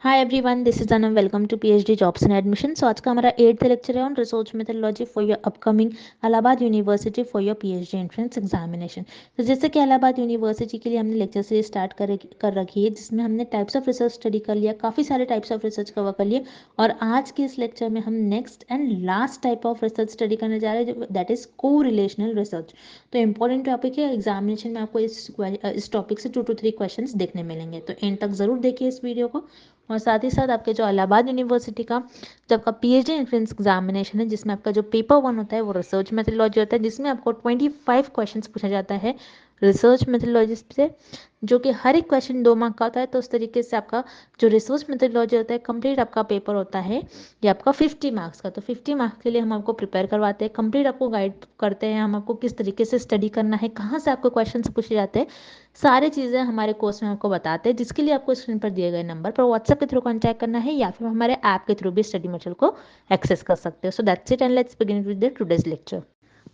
Hi everyone, this is Anam. Welcome to PhD jobs and admission. So आज का हमारा 8th lecture है on research methodology for your upcoming Allahabad university for your PhD entrance examination. तो जैसे कि Allahabad university के लिए हमने लेक्चर सीरीज स्टार्ट कर रखी है, जिसमें हमने टाइप्स ऑफ रिसर्च स्टडी कर लिया, काफ़ी सारे टाइप्स ऑफ रिसर्च कवर कर लिए। और आज के इस लेक्चर में हम next and last type of research study करने जा रहे हैं, दैट इज को रिलेशनल रिसर्च। तो इंपॉर्टेंट टॉपिक है, एग्जामिनेशन में आपको इस टॉपिक से 2 to 3 क्वेश्चन देखने मिलेंगे। तो एंड तक जरूर देखिए इस वीडियो को। और साथ ही साथ आपके जो इलाहाबाद यूनिवर्सिटी का जब का पीएचडी एंट्रेंस एग्जामिनेशन है, जिसमें आपका जो पेपर 1 होता है वो रिसर्च मेथोडोलॉजी होता है, जिसमें आपको 25 क्वेश्चंस पूछा जाता है रिसर्च मेथोडोलॉजी से, जो कि हर एक क्वेश्चन 2 मार्क का होता है। तो उस तरीके से आपका जो रिसर्च मेथोडोलॉजी होता है, कंप्लीट आपका पेपर होता है ये आपका 50 मार्क्स का। तो 50 मार्क्स के लिए हम आपको प्रिपेयर करवाते हैं, कंप्लीट आपको गाइड करते हैं हम, आपको किस तरीके से स्टडी करना है, कहाँ से आपको क्वेश्चन पूछे जाते हैं, सारी चीज़ें हमारे कोर्स में आपको बताते हैं, जिसके लिए आपको स्क्रीन पर दिए गए नंबर पर व्हाट्सएप के थ्रू कॉन्टैक्ट करना है, या फिर हमारे ऐप के थ्रू भी स्टडी मटेरियल को एक्सेस कर सकते हो। So that's it and let's begin with the today's lecture.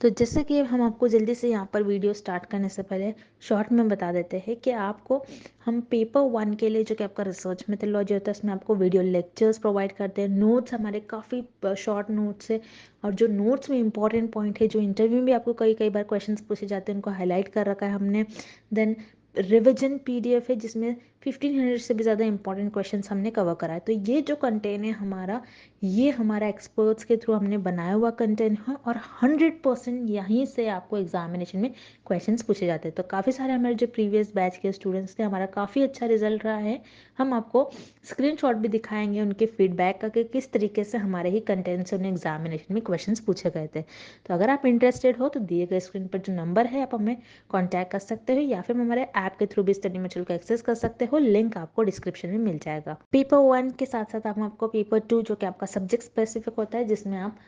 तो जैसे कि हम आपको जल्दी से यहाँ पर वीडियो स्टार्ट करने से पहले शॉर्ट में बता देते हैं कि आपको हम पेपर 1 के लिए, जो कि आपका रिसर्च मेथोडोलॉजी होता है, उसमें आपको वीडियो लेक्चर्स प्रोवाइड करते हैं, नोट्स हमारे काफ़ी शॉर्ट नोट्स है। और जो नोट्स में इंपॉर्टेंट पॉइंट है, जो इंटरव्यू में भी आपको कई कई बार क्वेश्चंस पूछे जाते हैं, उनको हाईलाइट कर रखा है हमने। देन रिविजन पीडीएफ है, जिसमें 1500 से भी ज़्यादा इंपॉर्टेंट क्वेश्चंस हमने कवर करा है। तो ये जो कंटेंट है हमारा, ये हमारा एक्सपर्ट्स के थ्रू हमने बनाया हुआ कंटेंट है, और 100% यहीं से आपको एग्जामिनेशन में क्वेश्चंस पूछे जाते हैं। तो काफ़ी सारे हमारे जो प्रीवियस बैच के स्टूडेंट्स थे, हमारा काफ़ी अच्छा रिजल्ट रहा है। हम आपको स्क्रीनशॉट भी दिखाएंगे उनके फीडबैक का, कि किस तरीके से हमारे ही कंटेंट से उन्हें एग्जामिनेशन में क्वेश्चंस पूछे गए थे। तो अगर आप इंटरेस्टेड हो तो दिए गए स्क्रीन पर जो नंबर है, आप हमें कॉन्टैक्ट कर सकते हो, या फिर हमारे ऐप के थ्रू भी स्टडी मटेरियल को एक्सेस कर सकते हो। लिंक आपको डिस्क्रिप्शन में मिल जाएगा। पेपर 1 के साथ साथ हम आपको पेपर 2, जो कि आपका सब्जेक्ट स्पेसिफिक होता है, जिसमें आप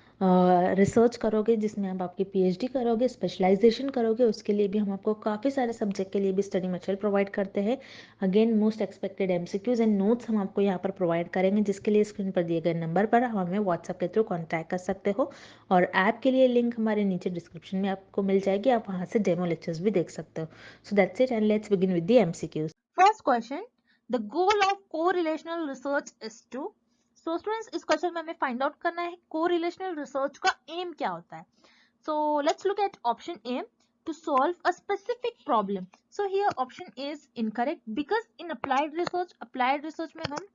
रिसर्च करोगे, जिसमें आप आपकी पीएचडी करोगे, स्पेशलाइजेशन करोगे, उसके लिए भी हम आपको काफ़ी सारे सब्जेक्ट के लिए भी स्टडी मटेरियल प्रोवाइड करते हैं। Again most expected MCQs and notes हम आपको यहाँ पर प्रोवाइड करेंगे, जिसके लिए स्क्रीन पर दिए गए नंबर पर आप हमें व्हाट्सएप के थ्रू कॉन्टैक्ट कर सकते हो। और ऐप के लिए लिंक हमारे नीचे डिस्क्रिप्शन में आपको मिल जाएगी, आप वहाँ से डेमो लेक्चर्स भी देख सकते हो। So that's it, and let's begin with the MCQs. First question, the goal of correlational research is to, so students इस क्वेश्चन में हमें फाइंड आउट करना है correlational research का एम क्या होता है। So let's look at option A, to solve a specific problem. So here option A is incorrect, because in applied research में हम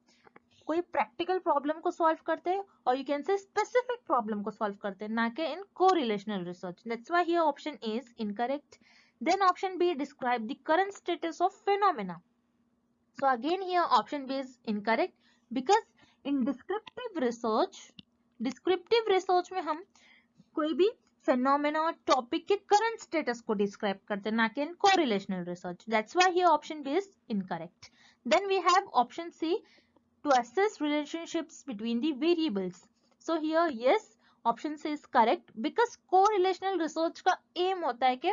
कोई प्रैक्टिकल प्रॉब्लम को सॉल्व करते हैं, और you can say specific problem को सॉल्व करते हैं, ना कि in correlational research. That's why here option A is incorrect. Then option B, describe the current status of phenomena. So again here option B is incorrect, because in descriptive research में हम कोई भी phenomena topic के current status को describe करते हैं, ना कि in correlational research. That's why here option B is incorrect. Then we have option C, to assess relationships between the variables. So here yes, option C is correct, because correlational research का aim होता है कि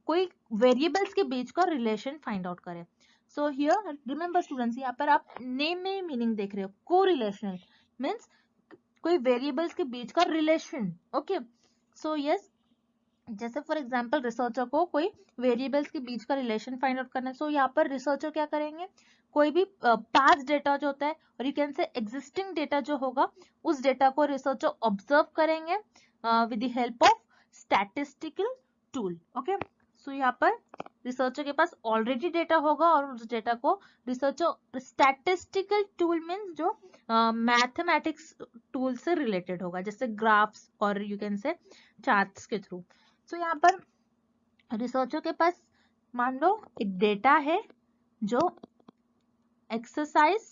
कोई variables के बीच का relation find out करे। So here remember students, यहाँ पर आप name में meaning देख रहे हो, correlational means कोई variables के बीच का relation। Okay, so yes, जैसे फॉर एग्जाम्पल रिसर्चर को कोई वेरिएबल्स के बीच का रिलेशन फाइंड आउट करना है। सो यहाँ पर रिसर्चर क्या करेंगे, कोई भी पास्ट डेटा जो होता है, और you can say existing data जो होगा, उस डेटा को रिसर्चर ऑब्जर्व करेंगे with the help of statistical tool. Okay, so यहाँ पर रिसर्चर के पास ऑलरेडी डेटा होगा, और उस डेटा को रिसर्चर स्टैटिस्टिकल टूल मीन्स जो मैथमेटिक्स टूल से रिलेटेड होगा, जैसे ग्राफ्स और यू कैन से चार्ट्स के थ्रू। तो यहाँ पर रिसर्चर के पास मान लो एक डेटा है जो एक्सरसाइज,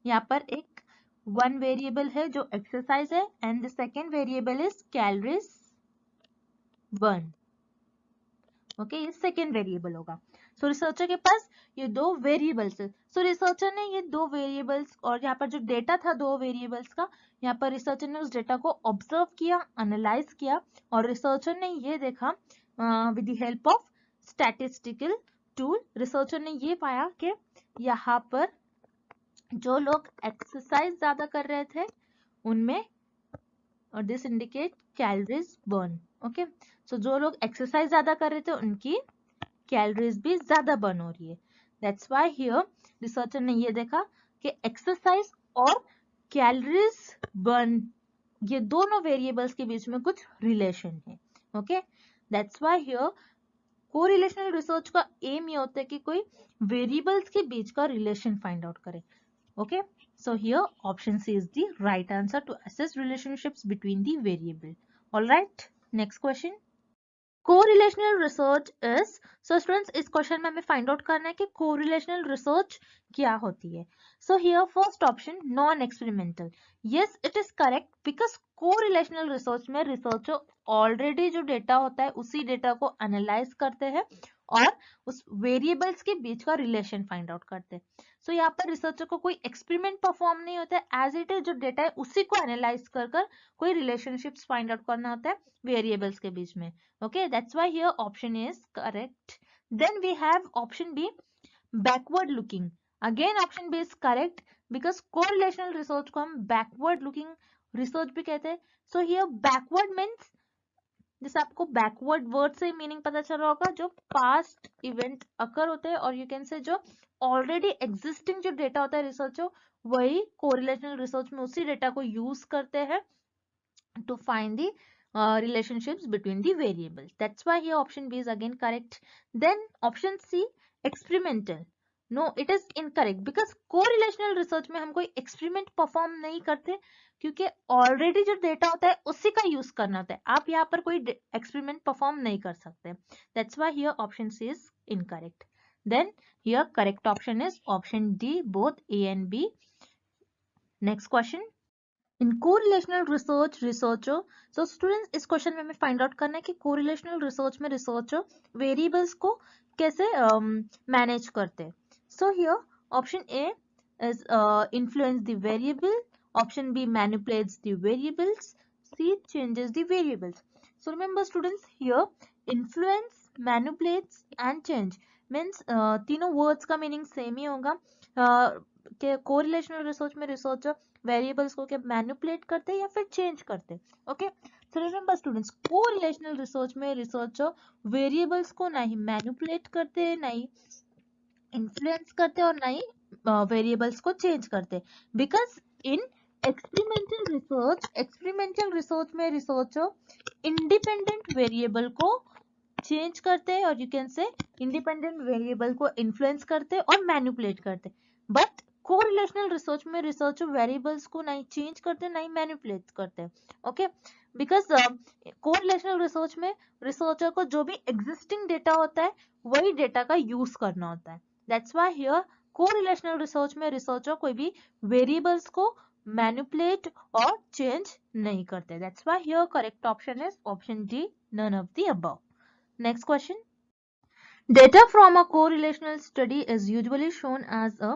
यहाँ पर एक वन वेरिएबल है जो एक्सरसाइज है, and the second variable is calories burn. Okay, ये सेकेंड वेरिएबल होगा। सो रिसर्चर के पास ये दो वेरिएबल्स है। सो रिसर्चर ने ये दो वेरिएबल्स, और यहाँ पर जो डेटा था दो वेरिएबल्स का, यहाँ पर रिसर्चर ने उस डेटा को ऑब्जर्व किया, एनालाइज किया, और रिसर्चर ने ये देखा with the help of statistical tool, researcher ने ये पाया कि यहाँ पर जो लोग एक्सरसाइज ज्यादा कर रहे थे उनमें, और this indicate calories burn. Okay, so जो लोग एक्सरसाइज ज्यादा कर रहे थे उनकी कैलोरीज भी ज्यादा बर्न हो रही है। दैट्स व्हाई हियर रिसर्चर ने ये देखा कि एक्सरसाइज और कैलोरीज बर्न, ये दोनों वेरिएबल्स के बीच में कुछ रिलेशन है. Okay, that's why here correlational research का एम ये होता है कि कोई वेरिएबल्स के बीच का रिलेशन फाइंड आउट करे. Okay, so here option C is the right answer to assess relationships between the variable. All right, next question. Correlational research is, so students इस क्वेश्चन में हमें फाइंड आउट करना है कि correlational research क्या होती है. So here first option non experimental. Yes, it is correct because correlational research में रिसर्चर ऑलरेडी जो डेटा होता है उसी डेटा को एनालाइज करते हैं और उस वेरिएबल्स के बीच का रिलेशन फाइंड आउट करते हैं. सो यहाँ पर रिसर्चर को कोई एक्सपेरिमेंट परफॉर्म नहीं होता है, एज इट इज जो डेटा है उसी को एनालाइज कर कोई रिलेशनशिप्स फाइंड आउट करना होता है वेरिएबल्स के बीच में. Okay, that's why here option is correct. Then we have option B, backward looking. Again option B is correct because correlational research को हम backward looking research भी कहते हैं. So here backward means, जैसे आपको backward word से meaning पता चल रहा होगा, जो past event occur होते हैं और you can say जो already existing जो डेटा होता है रिसर्च वही correlational research में उसी डेटा को यूज करते हैं to find the relationships between the variables. That's why here option B is again correct. Then option C, experimental. No, it is incorrect because correlational research में हम कोई experiment perform नहीं करते क्योंकि already जो data होता है उसी का use करना होता है. आप यहाँ पर कोई experiment perform नहीं कर सकते. That's why here option C is incorrect. Then here correct option is option D, both A and B. Next question. In correlational research researcher, so students इस क्वेश्चन में हमें फाइंड आउट करना है कि correlational research में researcher variables को कैसे manage करते हैं. So here option A is influence the variable, option B manipulates the variables, C changes the variables. So remember students here influence, manipulates and change means तीनों words का meaning same ही होगा. कि correlational research में researcher variables को क्या manipulate करते हैं या फिर चेंज करते हैं. ओके, सो रिमेंबर स्टूडेंट्स कोरिलेशनल रिसर्च में रिसर्चर वेरिएबल्स को ना ही मैनिपुलेट करते हैं, ना ही इन्फ्लुएंस करते हैं और ना ही वेरिएबल्स को चेंज करते हैं. बिकॉज इन एक्सपेरिमेंटल रिसर्च में रिसर्चर इंडिपेंडेंट वेरिएबल को चेंज करते हैं और यू कैन से इंडिपेंडेंट वेरिएबल को इन्फ्लुएंस करते हैं और मैनिपुलेट करते हैं. बट कोरिलेशनल रिसर्च में रिसर्चर वेरिएबल्स को नहीं चेंज करते नहीं मैनिपुलेट करते. ओके, बिकॉज कोरिलेशनल रिसर्च में रिसर्चर को जो भी एग्जिस्टिंग डेटा होता है वही डेटा का यूज करना होता है. That's why here correlational research में रिसर्चर कोई भी वेरिएबल्स को मैनिपुलेट और चेंज नहीं करते. That's why here correct option is option D, none of the above. Next question. Data from a correlational study is usually shown as a,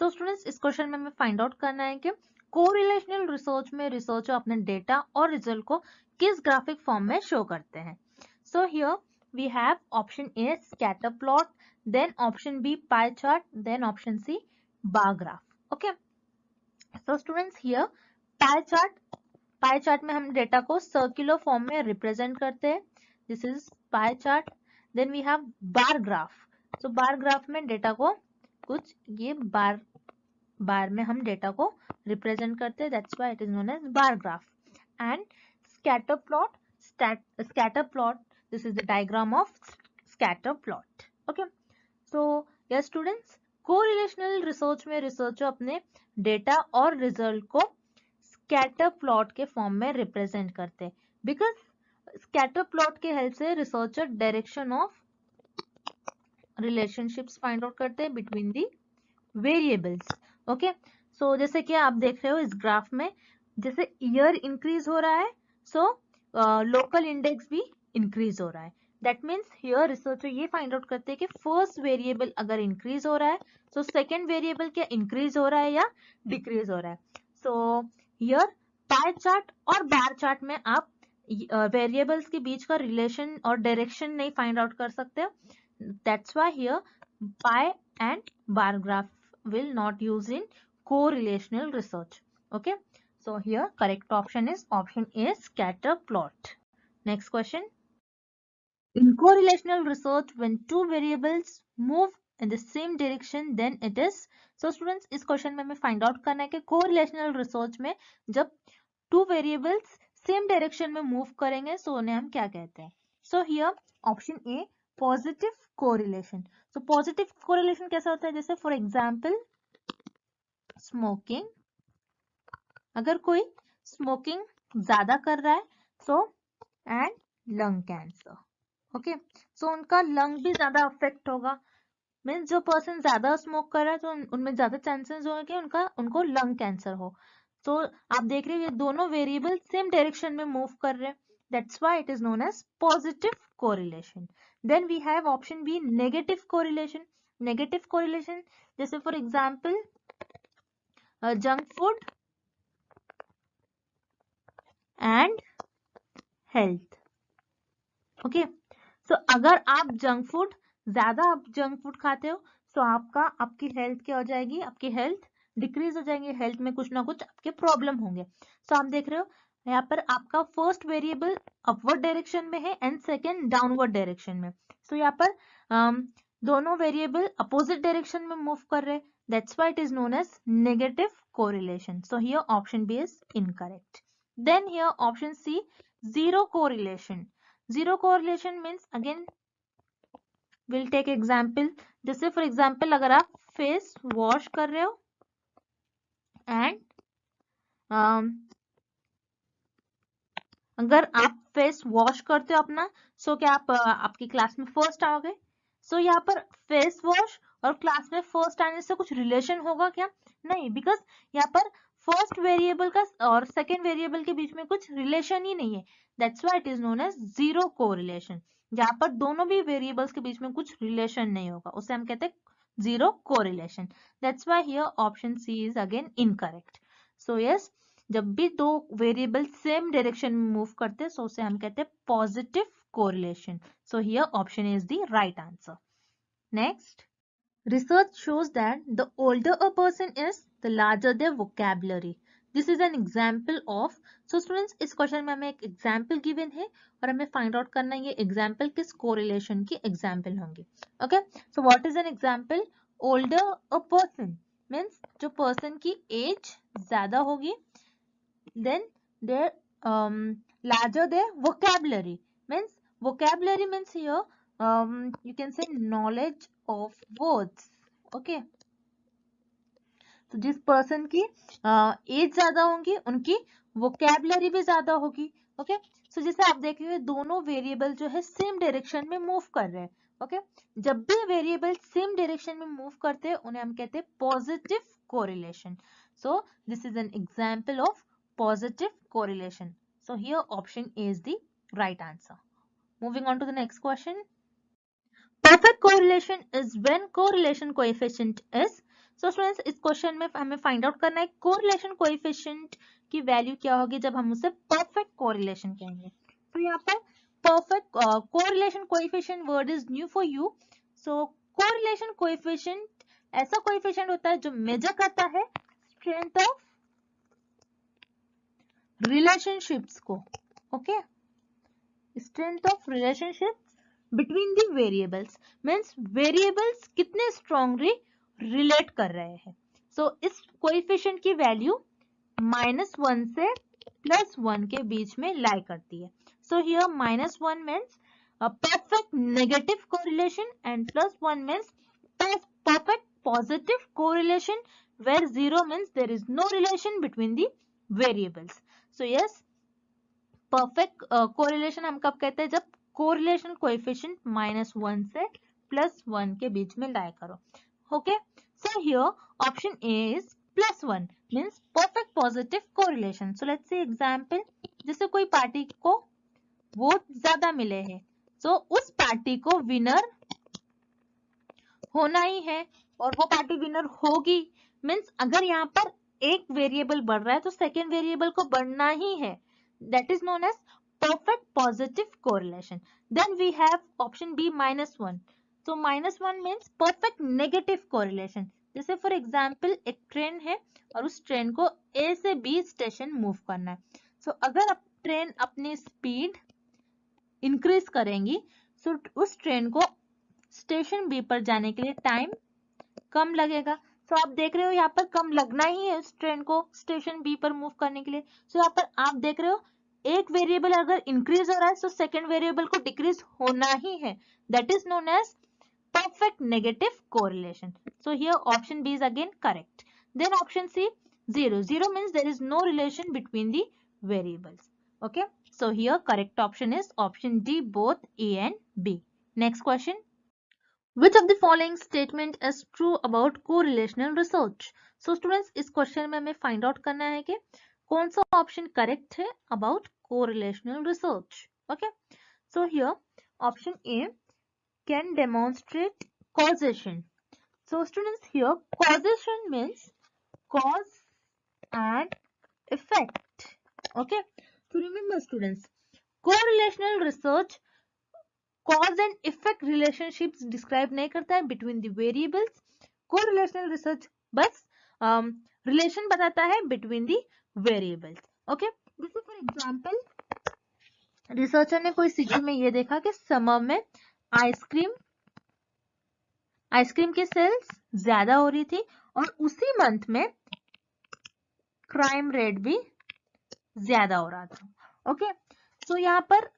so students इस question में हमें find out करना है कि correlational research में researcher अपने data और result को किस ग्राफिक फॉर्म में शो करते हैं. So here we have option A scatter plot, then option B pie chart, then option C bar graph. Okay, so students here pie chart में हम डेटा को सर्कुलर फॉर्म में represent करते हैं. This is pie chart. Then we have bar graph. So bar graph में data को कुछ ये बार में हम डेटा को रिप्रेजेंट करते हैं. That's why it is known as bar graph. And scatter plot, this is the diagram of scatter plot. Okay, so yes students correlational research में रिसर्चर अपने डेटा और रिजल्ट को स्कैटर प्लॉट के form में represent करते हैं. Because scatter plot के help से researcher direction of relationships find out करते हैं between the variables. Okay, so जैसे कि आप देख रहे हो इस ग्राफ में जैसे ईयर इंक्रीज हो रहा है सो लोकल इंडेक्स भी इंक्रीज हो रहा है. दैट मीन्स हियर रिसर्चर ये फाइंड आउट करते हैं कि फर्स्ट वेरिएबल अगर इंक्रीज हो रहा है तो सेकेंड वेरिएबल क्या इंक्रीज हो रहा है या डिक्रीज हो रहा है. सो हियर पाई चार्ट और बार चार्ट में आप वेरिएबल्स के बीच का रिलेशन और डायरेक्शन नहीं फाइंड आउट कर सकते. That's why here pi and bar graph will not use in correlational research. Okay, so here correct option is option A, scatter plot. Next question. In correlational research, when two variables move in the same direction then it is. So students, इस question में हमें find out करना है कि correlational research में जब two variables same direction में move करेंगे सो उन्हें हम क्या कहते हैं. So here option A positive correlation. So positive correlation कैसा होता है, जैसे फॉर एग्जांपल स्मोकिंग, अगर कोई स्मोकिंग ज्यादा कर रहा है so and lung cancer. Okay, so उनका लंग भी ज्यादा अफेक्ट होगा. मीन्स जो पर्सन ज्यादा स्मोक कर रहा है तो उनमें ज्यादा चांसेस होंगे कि उनको लंग कैंसर हो. तो आप देख रहे हो ये दोनों वेरिएबल सेम डायरेक्शन में मूव कर रहे हैं. That's why it is known as positive correlation. Then we have option B negative correlation. Negative correlation जैसे for example junk food and health. Okay, so अगर आप ज्यादा जंक फूड खाते हो तो आपकी हेल्थ क्या हो जाएगी, आपकी हेल्थ डिक्रीज हो जाएंगे, हेल्थ में कुछ ना कुछ आपके प्रॉब्लम होंगे. सो आप देख रहे हो यहाँ पर आपका फर्स्ट वेरिएबल अपवर्ड डायरेक्शन में है एंड सेकेंड डाउनवर्ड डायरेक्शन में. सो यहाँ पर दोनों वेरिएबल अपोजिट डायरेक्शन में मूव कर रहे हैं. That's why it is known as negative correlation. So here option B is incorrect. Then here option C zero correlation. Zero correlation means again will take example. जैसे for example अगर आप face wash कर रहे हो and अगर आप face wash करते हो अपना सो क्या आप आपकी क्लास में फर्स्ट आओगे. सो यहाँ पर फेस वॉश और क्लास में फर्स्ट आने से कुछ रिलेशन होगा क्या, नहीं, बिकॉज यहाँ पर फर्स्ट वेरिएबल का और सेकेंड वेरिएबल के बीच में कुछ रिलेशन ही नहीं है. That's why it is known as zero correlation. जहां पर दोनों भी वेरिएबल्स के बीच में कुछ रिलेशन नहीं होगा उसे हम कहते हैं zero correlation. That's why here option C is again incorrect. So yes, जब भी दो वेरिएबल सेम डायरेक्शन में मूव करते हैं सो उसे हम कहते हैं positive correlation. So here option is the right answer. Next, research shows that the older a person is, the larger their vocabulary. This is an example of. So students, इस question में हमें एक example given है और हमें find out करना है ये एग्जाम्पल किस कोरिलेशन की एग्जाम्पल होंगे. Okay, so what is an example. Older a person means जो पर्सन की एज ज्यादा होगी, then their larger their vocabulary means vocabulary means here you can say knowledge of words. okay, तो जिस person की age ज्यादा होगी उनकी वोकैबुलरी भी ज्यादा होगी. ओके, सो जैसे आप देख रहे हो दोनों वेरिएबल जो है सेम डायरेक्शन में मूव कर रहे हैं. ओके, जब भी वेरिएबल सेम डायरेक्शन में मूव करते हैं उन्हें हम कहते हैं positive correlation. So this is an example of positive correlation. So here option A is the right answer. Moving on to the next question. Perfect correlation is when correlation coefficient is. So students, इस question में हमें find out करना है correlation coefficient की value क्या होगी जब हम उसे perfect correlation कहेंगे. तो यहाँ पर perfect correlation coefficient word is new for you. So correlation coefficient ऐसा coefficient होता है जो मेजर करता है strength of relationships को. okay, strength of relationships between the variables means variables कितने strongly relate कर रहे हैं. so इस coefficient की value -1 से +1 के बीच में lie करती है. so here -1 means a perfect negative correlation and +1 means perfect positive correlation where 0 means there is no relation between the variables. so yes, perfect correlation हम कब कहते हैं, जब कोरिलेशन कोएफिशिएंट -1 से +1 के बीच में लाई करो. Okay, so here option A is +1 means perfect positive correlation. So let's say example, जैसे कोई पार्टी को वोट ज्यादा मिले हैं सो उस पार्टी को विनर होना ही है और वो पार्टी विनर होगी. मींस अगर यहाँ पर एक वेरिएबल बढ़ रहा है तो सेकेंड वेरिएबल को बढ़ना ही है. That is known as perfect positive correlation. Then we have option B -1. So -1 means perfect negative correlation. जैसे for example एक ट्रेन है और उस ट्रेन को A से B स्टेशन मूव करना है. So अगर अब ट्रेन अपनी स्पीड इंक्रीज करेंगी so उस ट्रेन को स्टेशन बी पर जाने के लिए टाइम कम लगेगा। तो आप देख रहे हो यहाँ पर कम लगना ही है इस ट्रेन को स्टेशन बी पर मूव करने के लिए। तो यहाँ पर आप देख रहे हो एक वेरिएबल अगर इंक्रीज हो रहा है तो सेकेंड वेरिएबल को डिक्रीज होना ही है। That is known as perfect negative correlation. So here option B is again correct. Then option C, 0. 0 means there is no relation between the variables. Okay. So here correct option is option D, both A and B. Next question. Which of the following statement is true about correlational research? So students, इस question में हमें find out करना है कि कौन सा option correct है about correlational research. Okay. So here option A can demonstrate causation. So students, here causation means cause and effect. Okay. So remember students, correlational research cause and effect relationships describe नहीं करता है between the variables. Correlational research बस relation बताता है between the variables. Okay. जैसे for example, researcher ने कोई city में ये देखा कि समर में आइसक्रीम की सेल्स ज्यादा हो रही थी और उसी मंथ में क्राइम रेट भी ज्यादा हो रहा था। ओके, सो यहाँ पर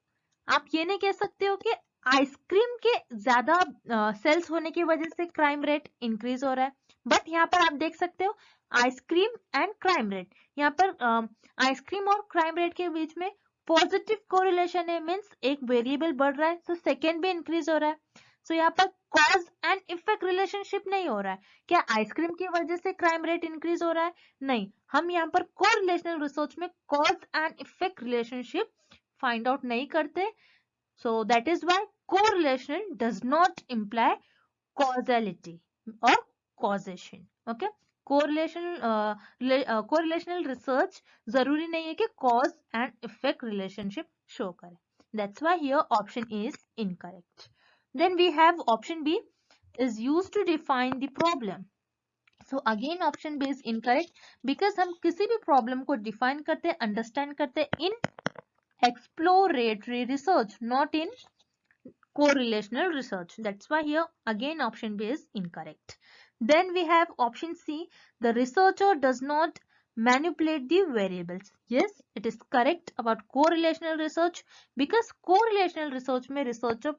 आप ये नहीं कह सकते हो कि आइसक्रीम के ज्यादा सेल्स होने की वजह से क्राइम रेट इंक्रीज हो रहा है, बट यहाँ पर आप देख सकते हो आइसक्रीम एंड क्राइम रेट, यहाँ पर आइसक्रीम और क्राइम रेट के बीच में पॉजिटिव कोरिलेशन है, मीन्स एक वेरिएबल बढ़ रहा है तो सेकेंड भी इंक्रीज हो रहा है। सो यहाँ पर कॉज एंड इफेक्ट रिलेशनशिप नहीं हो रहा है। क्या आइसक्रीम की वजह से क्राइम रेट इंक्रीज हो रहा है? नहीं, हम यहाँ पर कोरिलेशनल रिसर्च में cause and effect relationship find out नहीं करते। So that is why correlation does not imply causality or causation. Okay, correlational research जरूरी नहीं है कि cause and effect relationship show करे. That's why here option A is incorrect. Then we have option B is used to define the problem. So again option B is incorrect because हम किसी भी problem को define करते, understand करते in exploratory research, not in correlational research. That's why here again option B is incorrect. Then we have option C, the researcher does not manipulate the variables. Yes, it is correct about correlational research because correlational research में researcher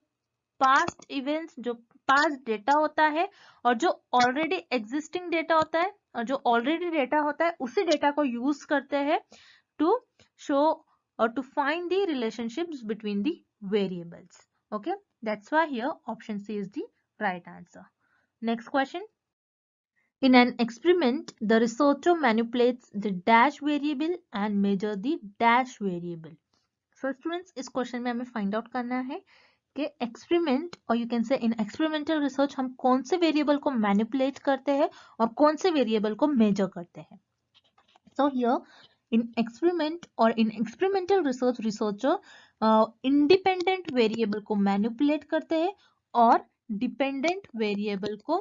past events, जो past data होता है और जो already existing data होता है और जो already data होता है उसी data को use करते हैं to show or to find the relationships between the variables. Okay, that's why here option C is the right answer. Next question. In an experiment, the researcher manipulates the dash variable and measure the dash variable. So students, इस question में हमें find out करना है कि experiment और you can say in experimental research हम कौन से variable को manipulate करते हैं और कौन से variable को measure करते हैं. So here in experiment or in experimental research, researcher independent variable को manipulate करते हैं और dependent variable को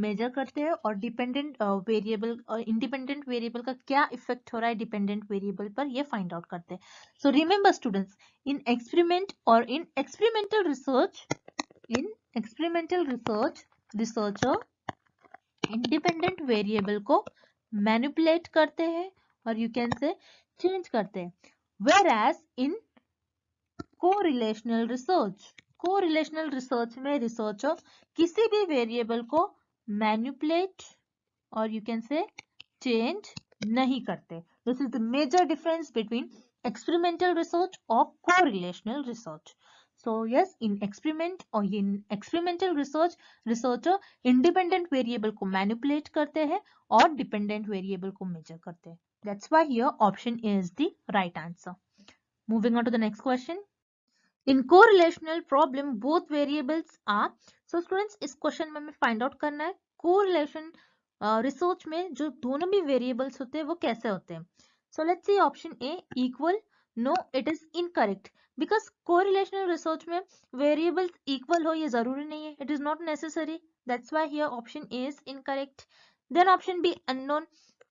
measure करते हैं और dependent variable और independent variable का क्या effect हो रहा है dependent variable पर ये find out करते हैं. So remember students, in experiment or in experimental research, researcher independent variable को manipulate करते हैं और you can say change करते हैं. Whereas in correlational research में researcher किसी भी variable को manipulate और you can say change नहीं करते. This is the major difference between experimental research or correlational research. So yes, in experiment or in experimental research, researcher independent variable को manipulate करते हैं और dependent variable को measure करते हैं. That's why here option A is the right answer. Moving on to the next question. In correlational problem, both variables are. So students, इस question में हमें find out करना है correlation research में जो दोनों भी variables होते हैं वो कैसे होते हैं. So let's see option A, equal. No, it is incorrect because correlational research में variables equal हो ये जरूरी नहीं है. It is not necessary. That's why here option A is incorrect. Then option B, unknown.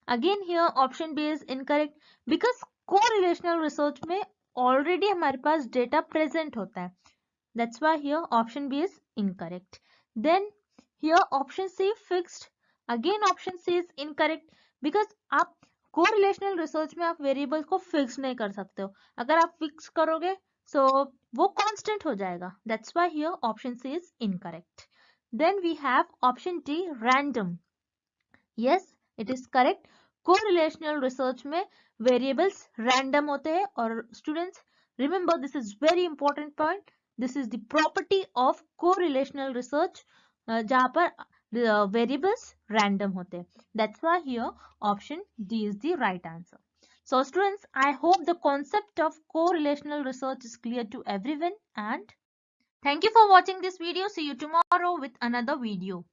Again here option B is incorrect because correlational research में already हमारे पास data present होता है. That's why here option B is incorrect. Then here option C fixed. Again option C is incorrect because आप correlational research में आप variables को fix नहीं कर सकते हो. अगर आप फिक्स करोगे so वो कांस्टेंट हो जाएगा. That's why here option C is incorrect. Then we have option D random. Yes, it is correct. Correlational research में वेरिएबल्स रैंडम होते हैं और students remember this is very important point. This is the property of correlational research जहां पर variables random होते हैं. That's why here option D is the right answer. So students, I hope the concept of correlational research is clear to everyone, and thank you for watching this video. See you tomorrow with another video.